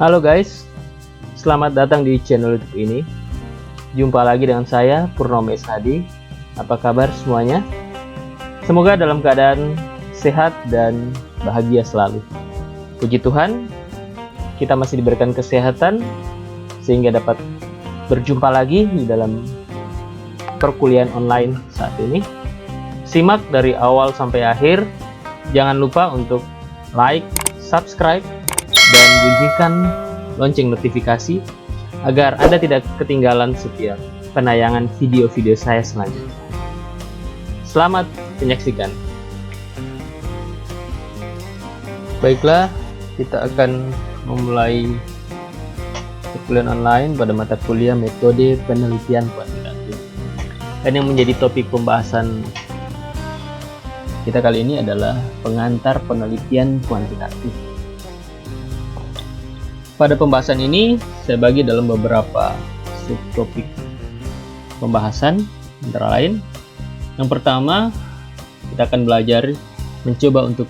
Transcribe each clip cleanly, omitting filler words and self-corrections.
Halo guys, selamat datang di channel YouTube ini. Jumpa lagi dengan saya Purnomo Hadi. Apa kabar semuanya? Semoga dalam keadaan sehat dan bahagia selalu. Puji Tuhan, kita masih diberikan kesehatan sehingga dapat berjumpa lagi di dalam perkuliahan online saat ini. Simak dari awal sampai akhir. Jangan lupa untuk like, subscribe, dan bunyikan lonceng notifikasi agar Anda tidak ketinggalan setiap penayangan video-video saya selanjutnya. Selamat menyaksikan. Baiklah, kita akan memulai perkuliahan online pada mata kuliah metode penelitian kuantitatif. Dan yang menjadi topik pembahasan kita kali ini adalah pengantar penelitian kuantitatif. Pada pembahasan ini, saya bagi dalam beberapa subtopik pembahasan, antara lain. Yang pertama, kita akan belajar mencoba untuk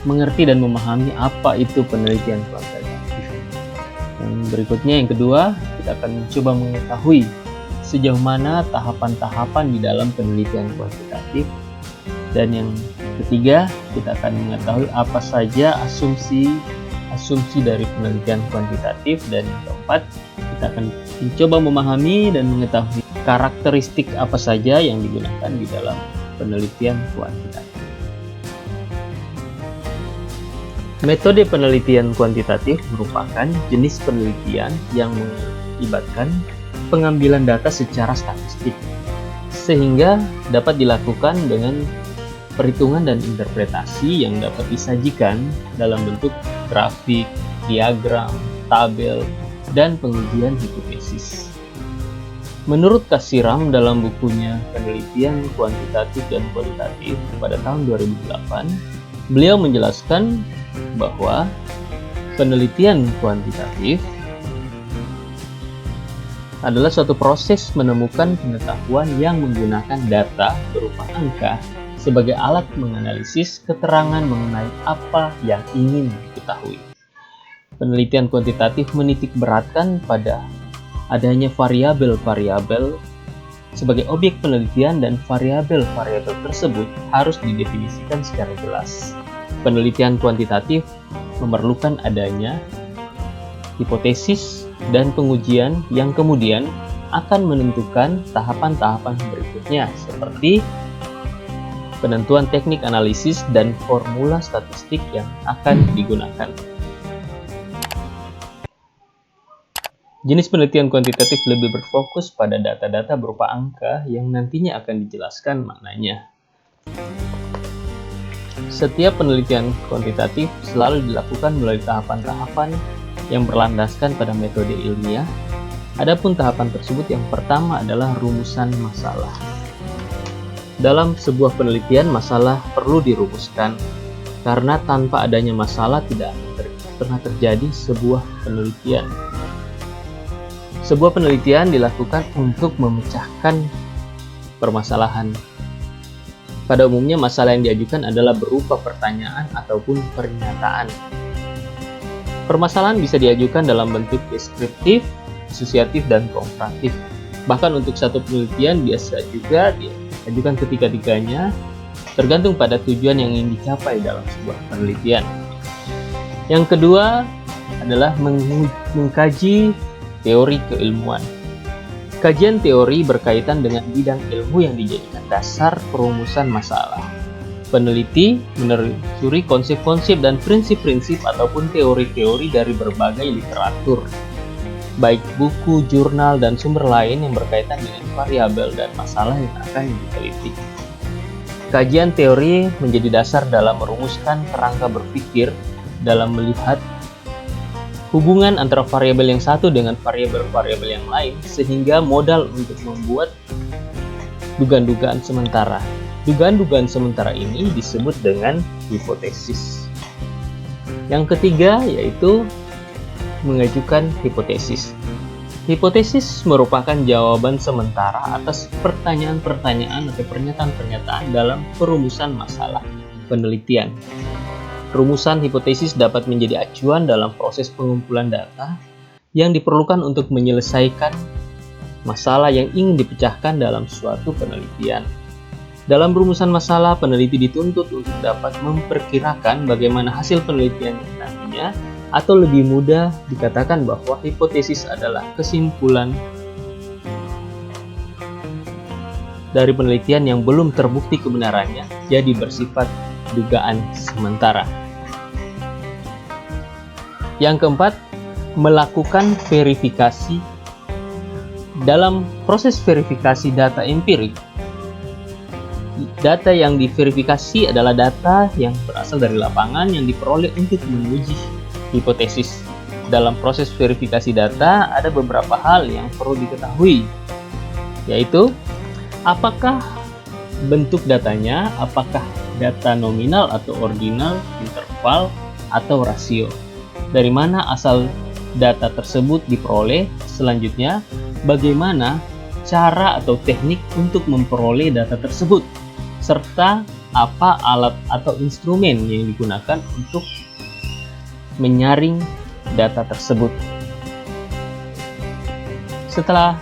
mengerti dan memahami apa itu penelitian kuantitatif. Yang berikutnya, yang kedua, kita akan mencoba mengetahui sejauh mana tahapan-tahapan di dalam penelitian kuantitatif. Dan yang ketiga, kita akan mengetahui apa saja asumsi dari penelitian kuantitatif. Dan yang keempat, kita akan mencoba memahami dan mengetahui karakteristik apa saja yang digunakan di dalam penelitian kuantitatif. Metode penelitian kuantitatif merupakan jenis penelitian yang melibatkan pengambilan data secara statistik, sehingga dapat dilakukan dengan perhitungan dan interpretasi yang dapat disajikan dalam bentuk grafik, diagram, tabel, dan pengujian hipotesis. Menurut Kasiram dalam bukunya Penelitian Kuantitatif dan Kualitatif pada tahun 2008, beliau menjelaskan bahwa penelitian kuantitatif adalah suatu proses menemukan pengetahuan yang menggunakan data berupa angka sebagai alat menganalisis keterangan mengenai apa yang ingin diketahui. Penelitian kuantitatif menitik beratkan pada adanya variabel-variabel sebagai objek penelitian, dan variabel-variabel tersebut harus didefinisikan secara jelas. Penelitian kuantitatif memerlukan adanya hipotesis dan pengujian yang kemudian akan menentukan tahapan-tahapan berikutnya, seperti penentuan teknik analisis dan formula statistik yang akan digunakan. Jenis penelitian kuantitatif lebih berfokus pada data-data berupa angka yang nantinya akan dijelaskan maknanya. Setiap penelitian kuantitatif selalu dilakukan melalui tahapan-tahapan yang berlandaskan pada metode ilmiah. Adapun tahapan tersebut, yang pertama adalah rumusan masalah. Dalam sebuah penelitian, masalah perlu dirumuskan, karena tanpa adanya masalah tidak pernah terjadi sebuah penelitian. Sebuah penelitian dilakukan untuk memecahkan permasalahan. Pada umumnya, masalah yang diajukan adalah berupa pertanyaan ataupun pernyataan. Permasalahan bisa diajukan dalam bentuk deskriptif, asosiatif, dan komparatif. Bahkan untuk satu penelitian bisa juga diajukan ketiga-tiganya, tergantung pada tujuan yang ingin dicapai dalam sebuah penelitian. Yang kedua adalah mengkaji teori keilmuan. Kajian teori berkaitan dengan bidang ilmu yang dijadikan dasar perumusan masalah. Peneliti menelusuri konsep-konsep dan prinsip-prinsip ataupun teori-teori dari berbagai literatur, baik buku, jurnal, dan sumber lain yang berkaitan dengan variabel dan masalah yang akan diteliti. Kajian teori menjadi dasar dalam merumuskan kerangka berpikir dalam melihat hubungan antara variabel yang satu dengan variabel-variabel yang lain, sehingga modal untuk membuat dugaan-dugaan sementara. Dugaan-dugaan sementara ini disebut dengan hipotesis. Yang ketiga yaitu mengajukan hipotesis. Hipotesis merupakan jawaban sementara atas pertanyaan-pertanyaan atau pernyataan-pernyataan dalam perumusan masalah penelitian. Rumusan hipotesis dapat menjadi acuan dalam proses pengumpulan data yang diperlukan untuk menyelesaikan masalah yang ingin dipecahkan dalam suatu penelitian. Dalam rumusan masalah, peneliti dituntut untuk dapat memperkirakan bagaimana hasil penelitian nantinya, atau lebih mudah dikatakan bahwa hipotesis adalah kesimpulan dari penelitian yang belum terbukti kebenarannya, jadi bersifat dugaan sementara. Yang keempat, melakukan verifikasi. Dalam proses verifikasi data empirik, data yang diverifikasi adalah data yang berasal dari lapangan yang diperoleh untuk menguji hipotesis. Dalam proses verifikasi data, ada beberapa hal yang perlu diketahui, yaitu apakah bentuk datanya, apakah data nominal atau ordinal, interval, atau rasio. Dari mana asal data tersebut diperoleh. Selanjutnya, bagaimana cara atau teknik untuk memperoleh data tersebut, serta apa alat atau instrumen yang digunakan untuk menyaring data tersebut. Setelah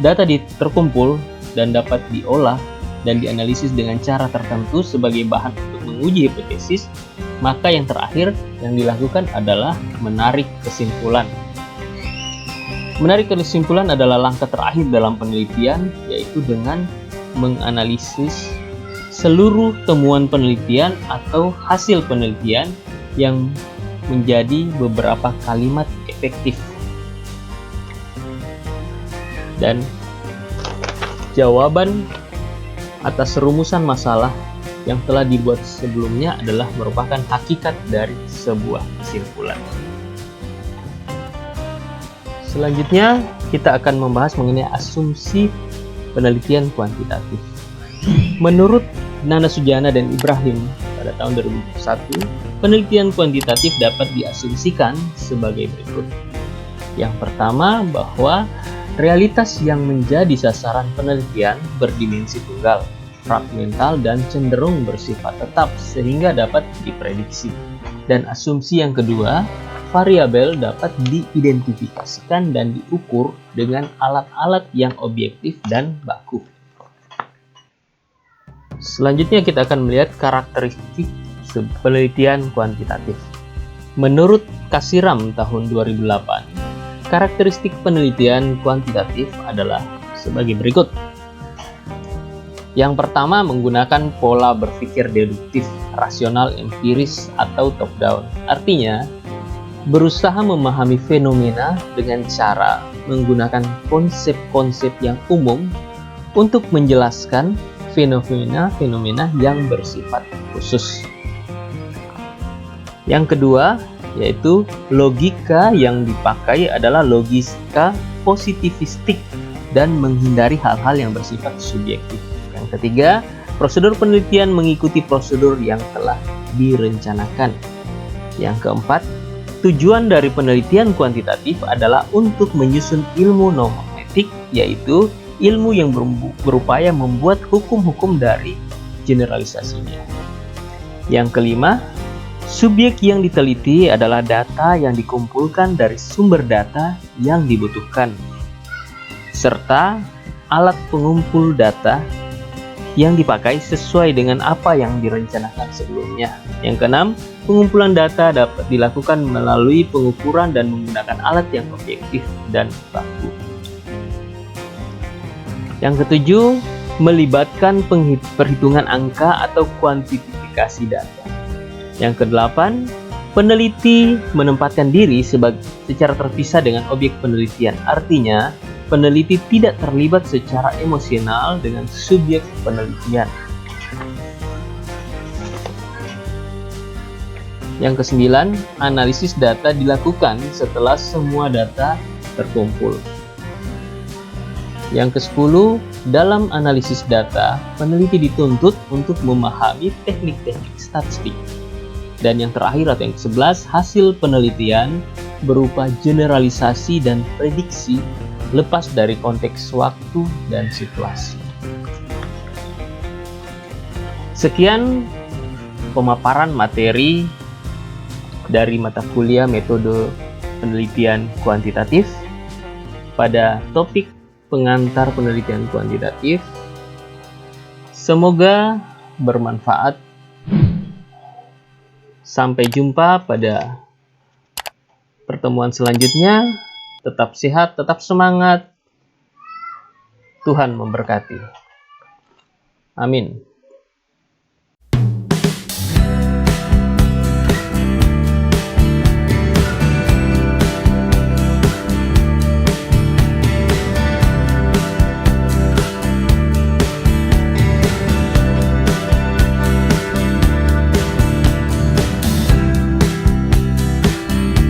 data terkumpul dan dapat diolah dan dianalisis dengan cara tertentu sebagai bahan untuk menguji hipotesis, maka yang terakhir yang dilakukan adalah menarik kesimpulan. Menarik kesimpulan adalah langkah terakhir dalam penelitian, yaitu dengan menganalisis seluruh temuan penelitian atau hasil penelitian yang menjadi beberapa kalimat efektif. Dan jawaban atas rumusan masalah yang telah dibuat sebelumnya adalah merupakan hakikat dari sebuah kesimpulan. Selanjutnya, kita akan membahas mengenai asumsi penelitian kuantitatif. Menurut Nana Sujana dan Ibrahim pada tahun 2001, penelitian kuantitatif dapat diasumsikan sebagai berikut. Yang pertama, bahwa realitas yang menjadi sasaran penelitian berdimensi tunggal, fragmental, dan cenderung bersifat tetap sehingga dapat diprediksi. Dan asumsi yang kedua, variabel dapat diidentifikasikan dan diukur dengan alat-alat yang objektif dan baku. Selanjutnya kita akan melihat karakteristik penelitian kuantitatif. Menurut Kasiram tahun 2008, karakteristik penelitian kuantitatif adalah sebagai berikut. Yang pertama, menggunakan pola berpikir deduktif, rasional, empiris, atau top-down. Artinya, berusaha memahami fenomena dengan cara menggunakan konsep-konsep yang umum untuk menjelaskan fenomena-fenomena yang bersifat khusus. Yang kedua, yaitu logika yang dipakai adalah logika positivistik dan menghindari hal-hal yang bersifat subjektif. Yang ketiga, prosedur penelitian mengikuti prosedur yang telah direncanakan. Yang keempat, tujuan dari penelitian kuantitatif adalah untuk menyusun ilmu nomometik, yaitu ilmu yang berupaya membuat hukum-hukum dari generalisasinya. Yang kelima, subjek yang diteliti adalah data yang dikumpulkan dari sumber data yang dibutuhkan, serta alat pengumpul data yang dipakai sesuai dengan apa yang direncanakan sebelumnya. Yang keenam, pengumpulan data dapat dilakukan melalui pengukuran dan menggunakan alat yang objektif dan baku. Yang ketujuh, melibatkan perhitungan angka atau kuantifikasi data. Yang kedelapan, peneliti menempatkan diri secara terpisah dengan objek penelitian. Artinya, peneliti tidak terlibat secara emosional dengan subjek penelitian. Yang kesembilan, analisis data dilakukan setelah semua data terkumpul. Yang kesepuluh, dalam analisis data, peneliti dituntut untuk memahami teknik-teknik statistik. Dan yang terakhir atau yang ke-11, hasil penelitian berupa generalisasi dan prediksi lepas dari konteks waktu dan situasi. Sekian pemaparan materi dari mata kuliah metode penelitian kuantitatif pada topik pengantar penelitian kuantitatif. Semoga bermanfaat. Sampai jumpa pada pertemuan selanjutnya. Tetap sehat, tetap semangat. Tuhan memberkati. Amin.